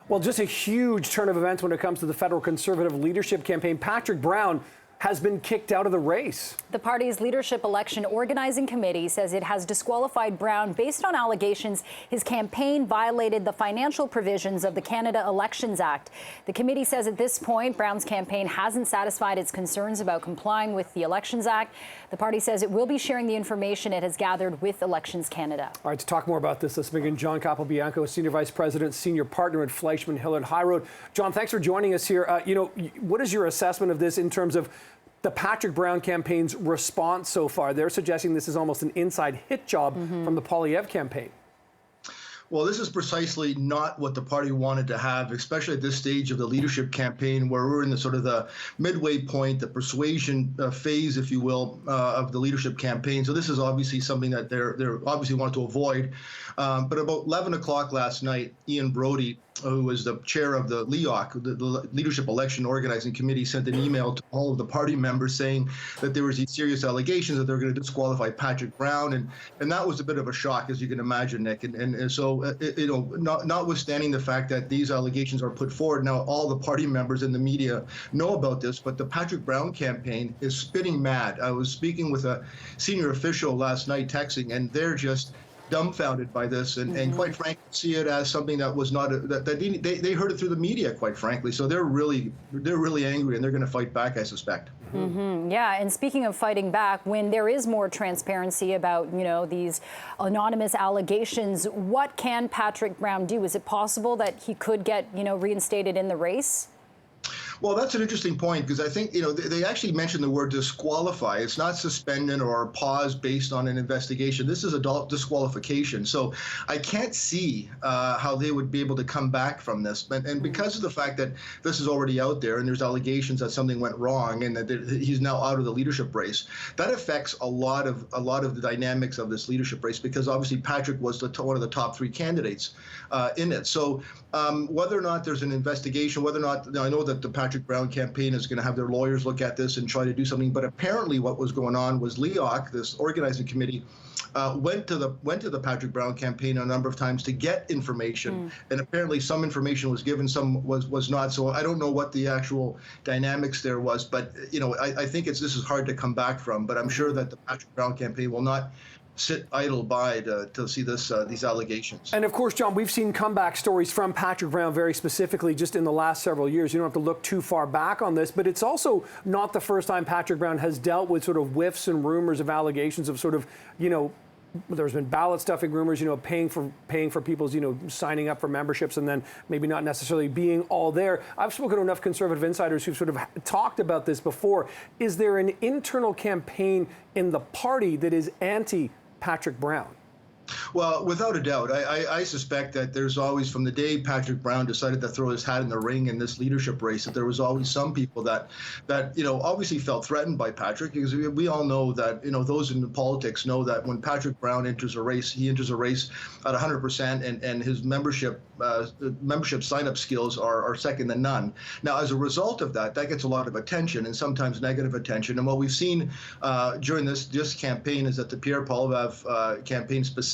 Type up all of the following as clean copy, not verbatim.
Well, just a huge turn of events when it comes to the federal Conservative leadership campaign. Patrick Brown has been kicked out of the race. The party's leadership election organizing committee says it has disqualified Brown based on allegations his campaign violated the financial provisions of the Canada Elections Act. The committee says at this point, Brown's campaign hasn't satisfied its concerns about complying with the Elections Act. The party says it will be sharing the information it has gathered with Elections Canada. All right, to talk more about this, let's begin. John Capobianco, Senior Vice President, Senior Partner at Fleischman Hillard High Road. John, thanks for joining us here. What is your assessment of this in terms of the Patrick Brown campaign's response so far? They're suggesting this is almost an inside hit job from the Poilievre campaign. Well, this is precisely not what the party wanted to have, especially at this stage of the leadership campaign, where we're in the sort of the midway point, the persuasion phase, if you will, of the leadership campaign. So this is obviously something that they're obviously want to avoid. But about 11 o'clock last night, Ian Brody, who was the chair of the LEOC, the Leadership Election Organizing Committee, sent an email to all of the party members saying that there was these serious allegations that they're going to disqualify Patrick Brown, and that was a bit of a shock, as you can imagine, Nick. And so, notwithstanding the fact that these allegations are put forward, now all the party members and the media know about this, but the Patrick Brown campaign is spinning mad. I was speaking with a senior official last night, texting, and they're just dumbfounded by this, and quite frankly, see it as something that was not they heard it through the media, quite frankly. So they're really angry, and they're going to fight back, I suspect. Yeah, and speaking of fighting back, when there is more transparency about these anonymous allegations, what can Patrick Brown do? Is it possible that he could get reinstated in the race? Well, that's an interesting point, because I think, they actually mentioned the word disqualify. It's not suspended or pause based on an investigation. This is adult disqualification. So I can't see how they would be able to come back from this. And because of the fact that this is already out there and there's allegations that something went wrong and that he's now out of the leadership race, that affects a lot of the dynamics of this leadership race, because obviously Patrick was one of the top three candidates in it. So whether or not there's an investigation, whether or not, I know that the Patrick Brown campaign is going to have their lawyers look at this and try to do something, but apparently what was going on was LEOC, this organizing committee, went to the Patrick Brown campaign a number of times to get information, and apparently some information was given, some was not. So I don't know what the actual dynamics there was, but I think this is hard to come back from. But I'm sure that the Patrick Brown campaign will not sit idle by to see these allegations. And of course, John, we've seen comeback stories from Patrick Brown very specifically just in the last several years. You don't have to look too far back on this, but it's also not the first time Patrick Brown has dealt with sort of whiffs and rumors of allegations of sort of, there's been ballot stuffing rumors, paying for people's, signing up for memberships and then maybe not necessarily being all there. I've spoken to enough conservative insiders who've sort of talked about this before. Is there an internal campaign in the party that is anti-Patrick Brown? Well, without a doubt, I suspect that there's always, from the day Patrick Brown decided to throw his hat in the ring in this leadership race, that there was always some people that obviously felt threatened by Patrick, because we all know that those in politics know that when Patrick Brown enters a race, he enters a race at 100%, and his membership sign-up skills are second to none. Now, as a result of that gets a lot of attention, and sometimes negative attention. And what we've seen during this campaign is that the Pierre Poilievre campaign specifically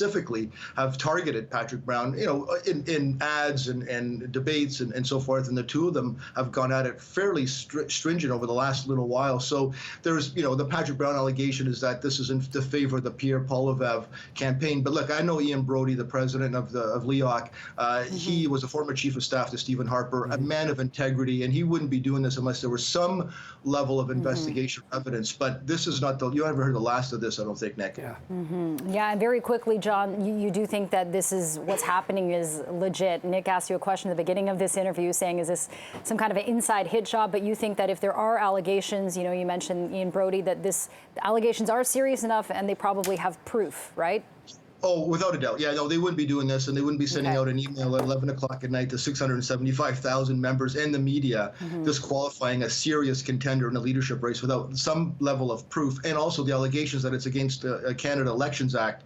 have targeted Patrick Brown, in ads and debates and so forth. And the two of them have gone at it fairly stringent over the last little while. So there's, the Patrick Brown allegation is that this is in the favor of the Pierre Poilievre campaign. But look, I know Ian Brody, the president of LEOC. He was a former chief of staff to Stephen Harper, a man of integrity, and he wouldn't be doing this unless there was some level of investigation or evidence. But this is not you haven't heard the last of this, I don't think, Nick. Yeah. Yeah, and very quickly, John, you do think that this is what's happening is legit. Nick asked you a question at the beginning of this interview saying, is this some kind of an inside hit job? But you think that if there are allegations, you mentioned Ian Brody, that the allegations are serious enough and they probably have proof, right? Oh, without a doubt. Yeah, no, they wouldn't be doing this, and they wouldn't be sending out an email at 11 o'clock at night to 675,000 members and the media disqualifying a serious contender in a leadership race without some level of proof. And also the allegations that it's against the Canada Elections Act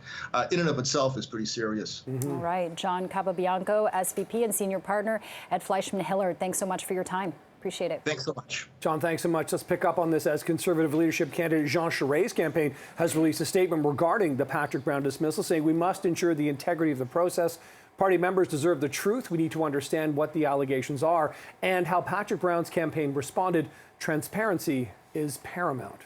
in and of itself is pretty serious. All right. John Capobianco, SVP and Senior Partner at Fleischman Hillard. Thanks so much for your time. Appreciate it. Thanks so much. John, thanks so much. Let's pick up on this as Conservative leadership candidate Jean Charest's campaign has released a statement regarding the Patrick Brown dismissal, saying we must ensure the integrity of the process. Party members deserve the truth. We need to understand what the allegations are and how Patrick Brown's campaign responded. Transparency is paramount.